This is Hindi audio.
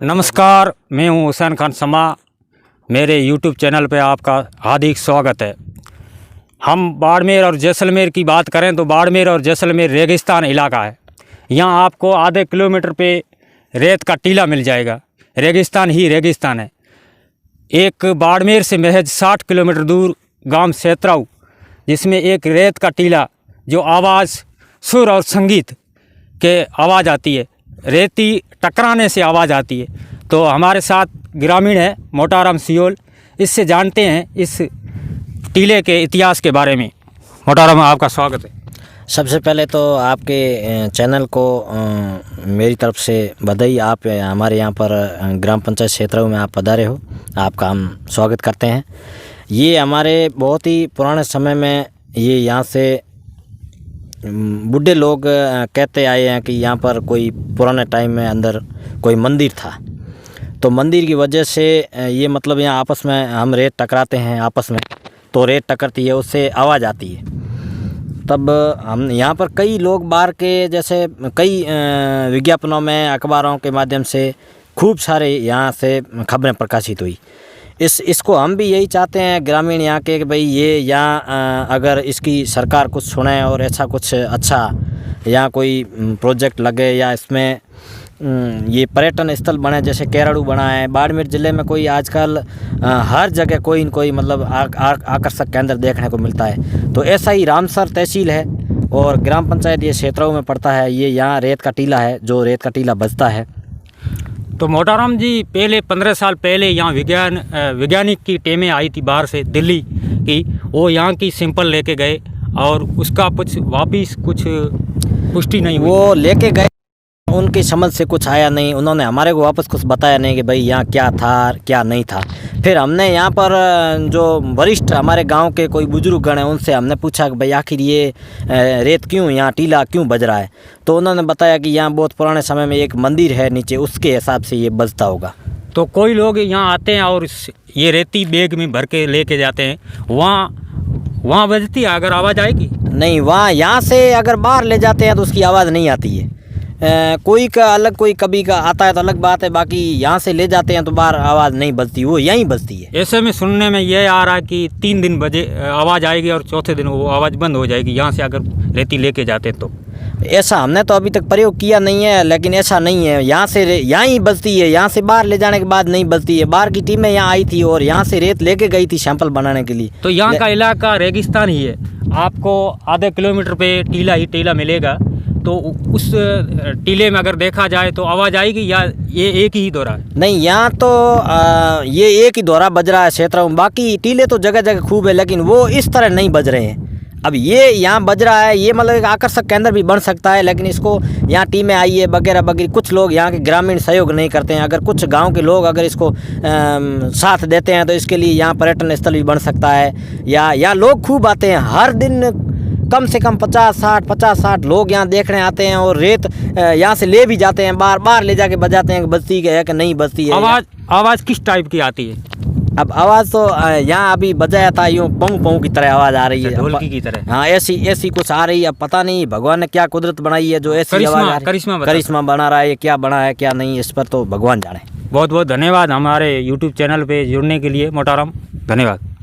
नमस्कार, मैं हूं हुसैन खान समा। मेरे YouTube चैनल पे आपका हार्दिक स्वागत है। हम बाड़मेर और जैसलमेर की बात करें तो बाड़मेर और जैसलमेर रेगिस्तान इलाका है। यहाँ आपको आधे किलोमीटर पे रेत का टीला मिल जाएगा। रेगिस्तान ही रेगिस्तान है। एक बाड़मेर से महज 60 किलोमीटर दूर गांव सेतराऊ, जिसमें एक रेत का टीला जो आवाज़, सुर और संगीत के आवाज़ आती है, रेती टकराने से आवाज़ आती है। तो हमारे साथ ग्रामीण है मोटाराम सियोल, इससे जानते हैं इस टीले के इतिहास के बारे में। मोटाराम, आपका स्वागत है। सबसे पहले तो आपके चैनल को मेरी तरफ से बधाई। आप हमारे यहाँ पर ग्राम पंचायत सेतराऊ में आप पधारे हो, आपका हम स्वागत करते हैं। ये हमारे बहुत ही पुराने समय में ये यहाँ से बूढ़े लोग कहते आए हैं कि यहाँ पर कोई पुराने टाइम में अंदर कोई मंदिर था। तो मंदिर की वजह से ये मतलब यहाँ आपस में हम रेत टकराते हैं आपस में, तो रेत टकरती है, उससे आवाज़ आती है। तब हम यहाँ पर कई लोग बाहर के जैसे कई विज्ञापनों में, अखबारों के माध्यम से खूब सारे यहाँ से खबरें प्रकाशित हुई। इसको हम भी यही चाहते हैं ग्रामीण यहाँ के कि भाई ये यहाँ अगर इसकी सरकार कुछ सुने और ऐसा कुछ अच्छा यहाँ कोई प्रोजेक्ट लगे या इसमें ये पर्यटन स्थल बने, जैसे केराड़ू बना है। बाड़मेर ज़िले में कोई आजकल हर जगह कोई न कोई मतलब आकर्षक केंद्र देखने को मिलता है। तो ऐसा ही रामसर तहसील है और ग्राम पंचायत ये सेतराऊ में पड़ता है। ये यहाँ रेत का टीला है, जो रेत का टीला बजता है। तो मोटाराम जी, पहले 15 साल पहले यहाँ वैज्ञानिक की टीमें आई थी बाहर से, दिल्ली की। वो यहाँ की सैंपल लेके गए और उसका कुछ वापिस कुछ पुष्टि नहीं हुई। वो लेके गए, उनकी समझ से कुछ आया नहीं। उन्होंने हमारे को वापस कुछ बताया नहीं कि भाई यहाँ क्या था क्या नहीं था। फिर हमने यहाँ पर जो वरिष्ठ हमारे गांव के कोई बुजुर्ग गण हैं, उनसे हमने पूछा कि भाई आखिर ये रेत क्यों, यहाँ टीला क्यों बज रहा है। तो उन्होंने बताया कि यहाँ बहुत पुराने समय में एक मंदिर है नीचे, उसके हिसाब से ये बजता होगा। तो कोई लोग यहाँ आते हैं और ये रेती बैग में भर के लेके जाते हैं, वहाँ बजती है अगर आवाज़ आएगी? नहीं, वहाँ यहाँ से अगर बाहर ले जाते हैं तो उसकी आवाज़ नहीं आती है। कोई का अलग, कोई कभी का आता है तो अलग बात है। बाकी यहाँ से ले जाते हैं तो बाहर आवाज़ नहीं बजती, वो यहीं बजती है। ऐसे में सुनने में ये आ रहा है कि 3 दिन बजे आवाज़ आएगी और चौथे दिन वो आवाज़ बंद हो जाएगी, यहाँ से अगर रेती लेके जाते हैं तो। ऐसा हमने तो अभी तक प्रयोग किया नहीं है, लेकिन ऐसा नहीं है। यहाँ से यहाँ ही बजती है, यहाँ से बाहर ले जाने के बाद नहीं बजती है। बाहर की टीमें यहाँ आई थी और यहाँ से रेत लेके गई थी सैंपल बनाने के लिए। तो यहाँ का इलाका रेगिस्तान ही है। आपको आधे किलोमीटर पे टीला ही टीला मिलेगा। तो उस टीले में अगर देखा जाए तो आवाज़ आएगी या ये एक ही दौरा है? नहीं, यहाँ तो ये एक ही दौरा बज रहा है सेतराऊ। बाकी टीले तो जगह जगह खूब है, लेकिन वो इस तरह नहीं बज रहे हैं। अब ये यहाँ बज रहा है, ये मतलब एक आकर्षक केंद्र भी बन सकता है, लेकिन इसको यहाँ टीमें आई है वगैरह वगैरह, कुछ लोग यहाँ के ग्रामीण सहयोग नहीं करते हैं। अगर कुछ गांव के लोग अगर इसको साथ देते हैं तो इसके लिए यहाँ पर्यटन स्थल भी बन सकता है। या यहाँ लोग खूब आते हैं, हर दिन कम से कम 50-60 लोग यहाँ देखने आते हैं और रेत यहाँ से ले भी जाते हैं, बार ले जाके बजाते हैं कि बजती है कि नहीं बजती है। आवाज़ किस टाइप की आती है? अब आवाज़ तो यहाँ अभी बजाया था, यूँ पौं की तरह आवाज़ आ रही है, ढोलकी की तरह। हाँ, ऐसी कुछ आ रही है। अब पता नहीं भगवान ने क्या कुदरत बनाई है जो ऐसी आवाज़, करिश्मा बना रहा है। क्या बना है क्या नहीं, इस पर तो भगवान जाने। बहुत बहुत धन्यवाद हमारे YouTube चैनल पे जुड़ने के लिए मोटाराम, धन्यवाद।